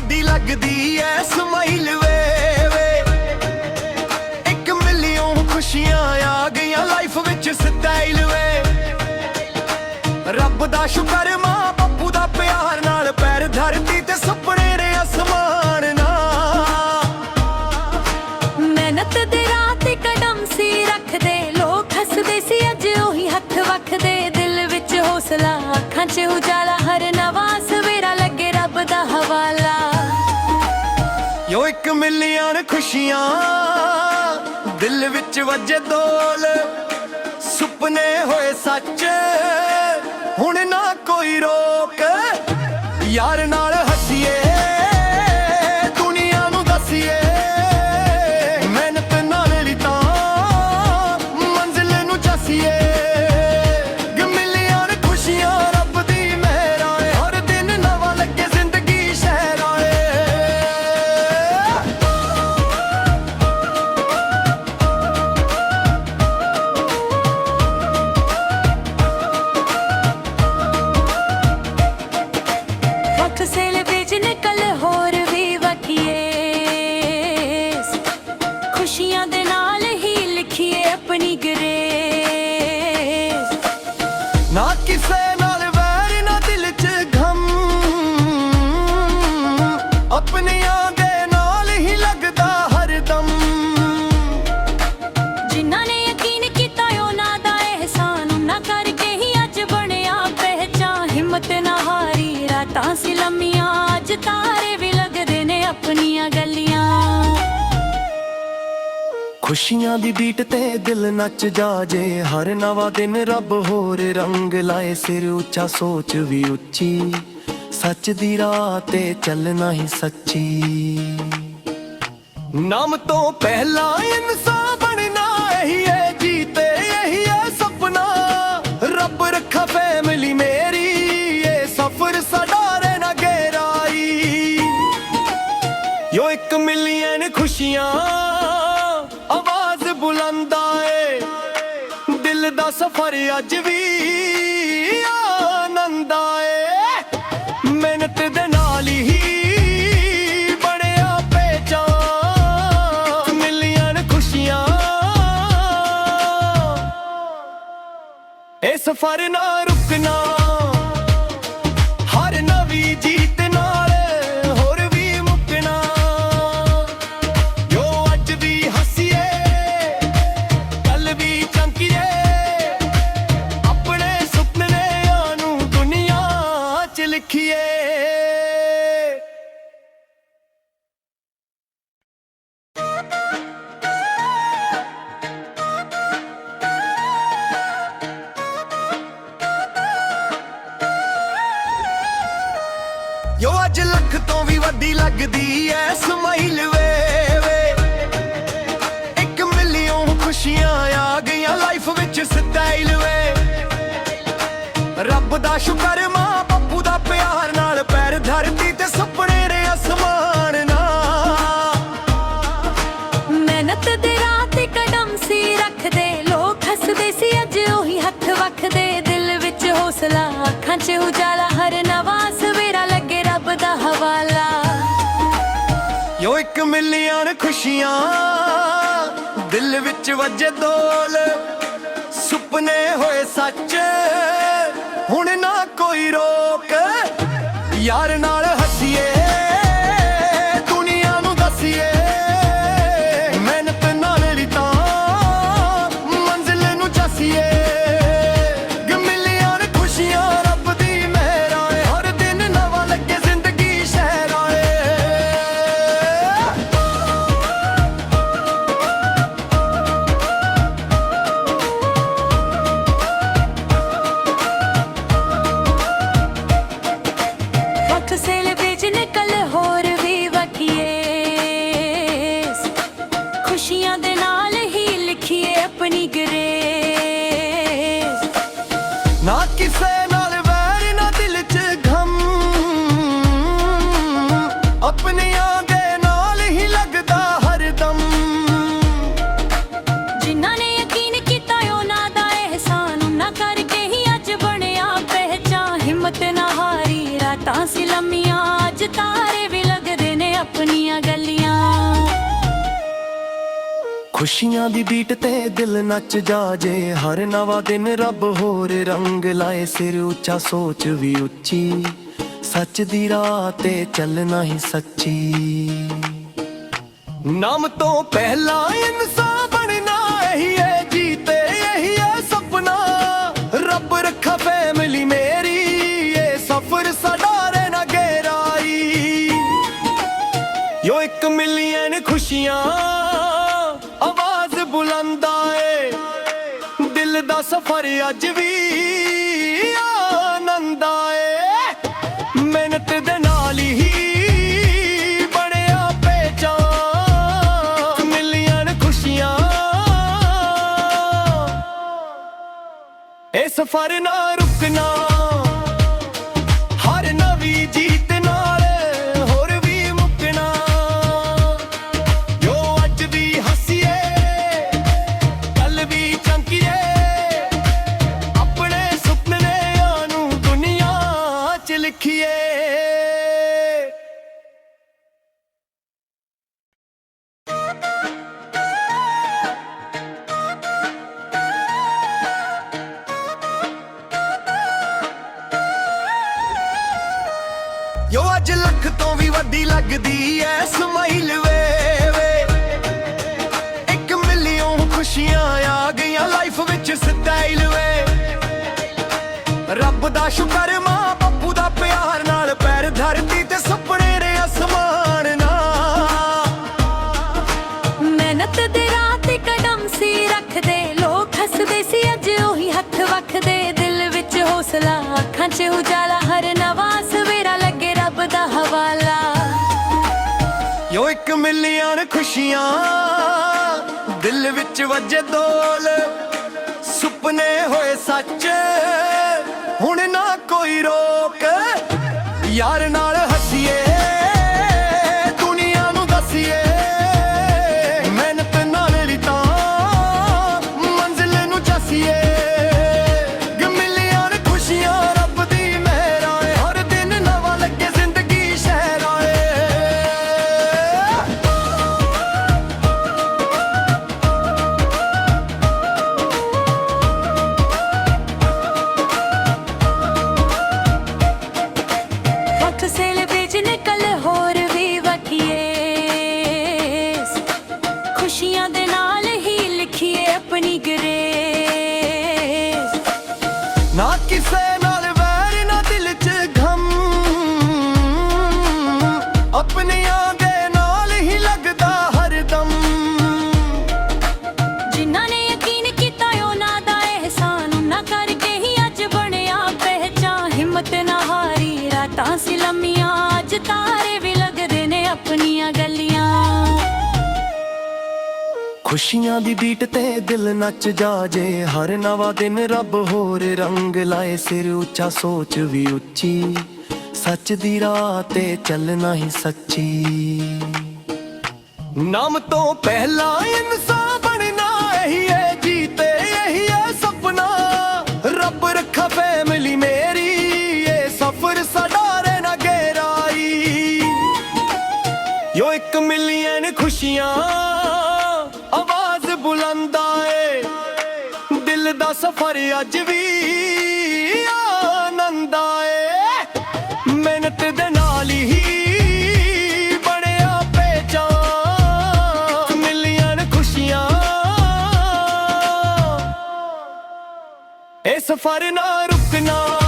ਵੱਡੀ ਲੱਗਦੀ ਐ ਸਮਾਈਲ ਵੇ 1 ਮਿਲੀਅਨ ਖੁਸ਼ੀਆਂ ਆ ਗਈਆਂ ਲਾਈਫ ਵਿੱਚ ਸਟਾਈਲ ਵੇ ਰੱਬ ਦਾ ਸ਼ੁਕਰ ਮਾਂ ਬਾਪੂ ਦਾ ਪਿਆਰ ਨਾਲ ਪੈਰ ਧਰਤੀ ਤੇ ਸੁਪਨੇ ਨੇ ਅਸਮਾਨ ਨਾਲ ਮਿਹਨਤ ਦੇ ਰਾਹ ਤੇ ਕਦਮ ਸੀ ਰੱਖਦੇ ਲੋਕ ਹੱਸਦੇ ਸੀ ਅੱਜ ਉਹੀ ਹੱਥ ਵਖਦੇ ਦਿਲ ਵਿੱਚ ਹੌਸਲਾ ਅੱਖਾਂ 'ਚ ਉਜਾਲਾ ਹਰ ਨਵਾਂ ਸਵੇਰਾ ਲੱਗੇ ਰੱਬ ਦਾ ਹਵਾਲਾ ਯੋ 1 ਮਿਲੀਅਨ ਖੁਸ਼ੀਆਂ ਦਿਲ ਵਿੱਚ ਵੱਜੇ ਢੋਲ ਸੁਪਨੇ ਹੋਏ ਸੱਚ ਹੁਣ ਨਾ ਕੋਈ ਰੋਕ ਯਾਰ ਨਾਲ ਹੱਸੀਏ ਦੁਨੀਆ ਨੂੰ ਦੱਸੀਏ ਮਿਹਨਤ ਨਾਲ ਲਈ ਤਾਂ ਮੰਜ਼ਿਲ ਨੂੰ ਜਾਸੀਏ ਮਿਲੀਅਨ ਖੁਸ਼ੀਆਂ ਰੱਬ ਦੀ ਮਿਹਰ ਆਏ ਹਰ ਦਿਨ ਨਵਾਂ ਲੱਗੇ ਜ਼ਿੰਦਗੀ ਸ਼ਹਿਰ ਆਏ ਵਕਤ ਸੇਲ ਵਿੱਚ ਨਿਕਲ ਹੋਰ ਵੀ ਵਖੀਏ ਖੁਸ਼ੀਆਂ ਦੇ ਨਾਲ ਹੀ ਲਿਖੀਏ ਆਪਣੀ ਗਰੇਸ ਨਾ ਕਿਸੇ ਨਾਲ ਵੈਰ ਨਾ ਦਿਲ 'ਚ ਗਮ ਆਪਣਿਆਂ ਦੇ ਨਾਲ ਹੀ ਲੱਗਦਾ ਹਰਦਮ ਜਿਨ੍ਹਾਂ ਨੇ ਯਕੀਨ ਕੀਤਾ ਉਹਨਾਂ ਦਾ ਅਹਿਸਾਨ ਉਹਨਾਂ ਕਰਕੇ ਹੀ ਅੱਜ ਬਣਿਆ ਪਹਿਚਾਨ ਹਿੰਮਤ ਨਾ ਹਾਰੀ ਰਾਤਾਂ ਸੀ ਲੰਮੀਆਂ ਅੱਜ ਤਾਰੇ ਵੀ ਲੱਗਦੇ ਨੇ ਆਪਣੀਆਂ ਗਲੀਆਂ ਖੁਸ਼ੀਆਂ ਦੀ ਬੀਟ ਤੇ ਦਿਲ ਨੱਚ ਜਾਜੇ ਹਰ ਨਵਾਂ ਦਿਨ ਰੱਬ ਹੋਰ ਰੰਗ ਲਾਏ ਸਿਰ ਉੱਚਾ ਸੋਚ ਵੀ ਉੱਚੀ ਸੱਚ ਦੀ ਰਾਹ ਤੇ ਚੱਲਣਾ ਹੀ ਸੱਚੀ ਨਾਮ ਤੋਂ ਪਹਿਲਾਂ ਇਨਸਾਨ ਬਣਨਾ ਇਹੀ ਹੈ ਜੀਤੇ ਇਹੀ ਹੈ ਸੁਪਨਾ ਰੱਬ ਰੱਖਾ ਫੈਮਿਲੀ ਮੇਰੀ ਇਹ ਸਫ਼ਰ ਸਾਡਾ ਰਹਿਣਾ ਗਹਿਰਾਈ ਯੋ 1 ਮਿਲੀਅਨ ਖੁਸ਼ੀਆਂ ਆਵਾਜ਼ ਬੁਲੰਦਾ ਏ ਦਿਲ ਦਾ ਸਫ਼ਰ ਅੱਜ ਵੀ ਆਨੰਦ ਆਏ ਮਿਹਨਤ ਦੇ ਨਾਲ ਹੀ ਬਣਿਆ ਪਹਿਚਾਨ ਮਿਲੀਅਨ ਖੁਸ਼ੀਆਂ ਇਹ ਸਫ਼ਰ ਨਾ ਰੁਕਣਾ ਹਰ ਨਵੀਂ ਜੀਤ ਨਾਲ ਹੋਰ ਵੀ ਮੁੱਕਣਾ ਜੋ ਅੱਜ ਵੀ ਹੱਸੀਏ ਕੱਲ ਵੀ ਚਮਕੀਏ ਆਪਣੇ ਸੁਪਨਿਆਂ ਨੂੰ ਦੁਨੀਆ 'ਚ ਲਿਖੀਏ ਯੋ ਅੱਜ ਲੱਖ ਤੋਂ ਵੀ ਵੱਡੀ ਲੱਗਦੀ ਐ ਸਮਾਈਲ ਵੇ 1 ਮਿਲੀਅਨ ਖੁਸ਼ੀਆਂ ਆ ਗਈਆਂ ਲਾਈਫ ਵਿੱਚ ਸਟਾਈਲ ਵੇ ਰੱਬ ਦਾ ਸ਼ੁਕਰ ਮਾਂ ਬਾਪੂ ਦਾ ਪਿਆਰ ਨਾਲ ਪੈਰ ਧਰਤੀ ਤੇ ਸੁਪਨੇ ਨੇ ਅਸਮਾਨ ਨਾਲ ਮਿਹਨਤ ਦੇ ਰਾਹ ਤੇ ਕਦਮ ਸੀ ਰੱਖਦੇ ਲੋਕ ਹੱਸਦੇ ਸੀ ਅੱਜ ਉਹੀ ਹੱਥ ਵਖਦੇ ਦਿਲ ਵਿੱਚ ਹੌਸਲਾ ਅੱਖਾਂ 'ਚ ਉਜਾਲਾ ਹਰ ਨਵਾਂ ਸਵੇਰਾ ਲੱਗੇ ਰੱਬ ਦਾ ਹਵਾਲਾ ਯੋ 1 ਮਿਲੀਅਨ ਖੁਸ਼ੀਆਂ ਦਿਲ ਵਿੱਚ ਵੱਜੇ ਢੋਲ ਸੁਪਨੇ ਹੋਏ ਸੱਚ ਹੁਣ ਨਾ ਕੋਈ ਰੋਕ ਯਾਰ ਨਾਲ ਹੱਸੀਏ ਦੁਨੀਆ ਨੂੰ ਦੱਸੀਏ ਮਿਹਨਤ ਨਾਲ ਲਈ ਤਾਂ ਮੰਜ਼ਿਲ ਨੂੰ ਜਾਸੀਏ ਮਿਲੀਅਨ ਖੁਸ਼ੀਆਂ ਰੱਬ ਦੀ ਮਿਹਰ ਆਏ ਹਰ ਦਿਨ ਨਵਾਂ ਲੱਗੇ ਜ਼ਿੰਦਗੀ ਸ਼ਹਿਰ ਆਏ ਵਕਤ ਸੇ ਆਪਣੀਆਂ ਗਲੀਆਂ। ਖੁਸ਼ੀਆਂ ਦੀ ਬੀਟ ਤੇ ਦਿਲ ਨੱਚ ਜਾਜੇ, ਹਰ ਨਵਾਂ ਦਿਨ ਰੱਬ ਹੋਰ ਰੰਗ ਲਾਏ। ਸਿਰ ਉੱਚਾ ਸੋਚ ਵੀ ਉੱਚੀ, ਸੱਚ ਦੀ ਰਾਹ ਤੇ ਚੱਲਣਾ ਹੀ ਸੱਚੀ। ਨਾਮ ਤੋਂ ਪਹਿਲਾਂ ਇਨਸਾਨ ਬਣਨਾ ਇਹੀ ਹੈ ਜੀਤੇ, ਇਹੀ ਹੈ ਸੁਪਨਾ। ਰੱਬ ਰੱਖਾ ਫੈਮਿਲੀ ਮੇਰੀ, ਇਹ ਸਫ਼ਰ ਸਾਡਾ ਰਹਿਣਾ ਗਹਿਰਾਈ। ਯੋ 1 ਮਿਲੀਅਨ ਖੁਸ਼ੀਆਂ ਆਵਾਜ਼ ਬੁਲੰਦਾ ਏ, ਦਿਲ ਦਾ ਸਫ਼ਰ ਅੱਜ ਵੀ ਆਨੰਦਾ ਏ। ਮਿਹਨਤ ਦੇ ਨਾਲ ਹੀ ਬਣਿਆ ਪਹਿਚਾਨ, ਮਿਲੀਅਨ ਖੁਸ਼ੀਆਂ ਇਹ ਸਫ਼ਰ ਨਾ ਰੁਕਣਾ। ਹਰ ਨਵੀਂ ਜੀਤ ਨਾਲ ਹੋਰ ਵੀ ਮੁੱਕਣਾ। ਜੋ ਅੱਜ ਵੀ ਹੱਸੀਏ, ਕੱਲ ਵੀ ਚਮਕੀਏ, ਆਪਣੇ ਸੁਪਨਿਆਂ ਨੂੰ ਦੁਨੀਆ 'ਚ ਲਿਖੀਏ। ਯੋ ਅੱਜ ਲੱਖ ਤੋਂ ਵੀ ਵੱਡੀ ਲੱਗਦੀ ਐ ਸਮਾਈਲ ਵੇ। 1 ਮਿਲੀਅਨ ਖੁਸ਼ੀਆਂ ਆ ਗਈਆਂ ਲਾਈਫ ਵਿੱਚ ਸਟਾਈਲ ਵੇ। ਰੱਬ ਦਾ ਸ਼ੁਕਰ ਮਾਂ ਬਾਪੂ ਦਾ ਪਿਆਰ ਨਾਲ, ਪੈਰ ਧਰਤੀ ਤੇ ਸੁਪਨੇ ਨੇ ਅਸਮਾਨ ਨਾਲ। ਮਿਹਨਤ ਦੇ ਰਾਹ ਤੇ ਕਦਮ ਸੀ ਰੱਖਦੇ, ਲੋਕ ਹੱਸਦੇ ਸੀ ਅੱਜ ਉਹੀ ਹੱਥ ਵਖਦੇ। ਦਿਲ ਵਿੱਚ ਹੌਸਲਾ, ਅੱਖਾਂ 'ਚ ਉਜਾਲਾ, ਹਰ ਨਵਾਂ ਸਵੇਰਾ ਲੱਗੇ ਰੱਬ ਦਾ ਹਵਾਲਾ। ਯੋ 1 ਮਿਲੀਅਨ ਖੁਸ਼ੀਆਂ ਦਿਲ ਵਿੱਚ ਵੱਜੇ ਢੋਲ, ਸੁਪਨੇ ਹੋਏ ਸੱਚ ਹੁਣ ਨਾ ਕੋਈ ਰੋਕ। ਯਾਰ ਨਾਲ ਹੱਸੀਏ, ਦੁਨੀਆ ਨੂੰ ਦੱਸੀਏ, ਮਿਹਨਤ ਨਾਲ ਲਈ ਤਾਂ ਮੰਜ਼ਿਲ ਨੂੰ ਜਾਸੀਏ। 1 ਮਿਲੀਅਨ ਖੁਸ਼ੀਆਂ ਰੱਬ ਦੀ ਮਿਹਰ ਆਏ, ਹਰ ਦਿਨ ਨਵਾਂ ਲੱਗੇ ਜ਼ਿੰਦਗੀ ਸ਼ਹਿਰ ਆਏ। ਵਕਤ ਸੇਲਿਬ੍ਰੇਟ ਨਿਕਲ ਹੋਰ ਵੀ ਵਖੀਏ, ਖੁਸ਼ੀਆਂ ਦੇ ਨਾਲ ਹੀ ਲਿਖੀਏ ਆਪਣੀ ਗਰੇਸ। ਨਾ ਕਿਸੇ ਨਾਲ ਵੈਰ ਨਾ ਦਿਲ 'ਚ ਗਮ, ਆਪਣਿਆਂ ਦੇ ਨਾਲ ਹੀ ਲੱਗਦਾ ਹਰਦਮ। ਜਿਨ੍ਹਾਂ ਨੇ ਯਕੀਨ ਕੀਤਾ ਉਹਨਾਂ ਦਾ ਅਹਿਸਾਨ, ਉਹਨਾਂ ਕਰਕੇ ਹੀ ਅੱਜ ਬਣਿਆ ਪਹਿਚਾਨ। ਹਿੰਮਤ ਨਾ ਹਾਰੀ, ਰਾਤਾਂ ਸੀ ਲੰਮੀਆਂ, ਅੱਜ ਤਾਰੇ ਵੀ ਲੱਗਦੇ ਨੇ ਆਪਣੀਆਂ ਗਲੀਆਂ। ਖੁਸ਼ੀਆਂ ਦੀ ਬੀਟ ਤੇ ਦਿਲ ਨੱਚ ਜਾਜੇ, ਹਰ ਨਵਾਂ ਦਿਨ ਰੱਬ ਹੋਰ ਰੰਗ ਲਾਏ। ਸਿਰ ਉੱਚਾ ਸੋਚ ਵੀ ਉੱਚੀ, ਸੱਚ ਦੀ ਰਾਹ ਤੇ ਚੱਲਣਾ ਹੀ ਸੱਚੀ। ਨਾਮ ਤੋਂ ਪਹਿਲਾਂ ਇਨਸਾਨ ਬਣਨਾ ਇਹੀ ਹੈ ਜੀਤੇ, ਇਹੀ ਹੈ ਸੁਪਨਾ। ਰੱਬ ਰੱਖਾ ਫੈਮਿਲੀ ਮੇਰੀ, ਇਹ ਸਫ਼ਰ ਸਾਡਾ ਰਹਿਣਾ ਗਹਿਰਾਈ। ਯੋ 1 ਮਿਲੀਅਨ ਖੁਸ਼ੀਆਂ ਆਵਾਜ਼ ਬੁਲੰਦਾ ਏ, ਦਿਲ ਦਾ ਸਫ਼ਰ ਅੱਜ ਵੀ ਆਨੰਦਾ ਏ। ਮਿਹਨਤ ਦੇ ਨਾਲ ਹੀ ਬਣਿਆ ਪਹਿਚਾਨ, ਮਿਲੀਅਨ ਖੁਸ਼ੀਆਂ ਇਹ ਸਫ਼ਰ ਨਾ ਰੁਕਣਾ।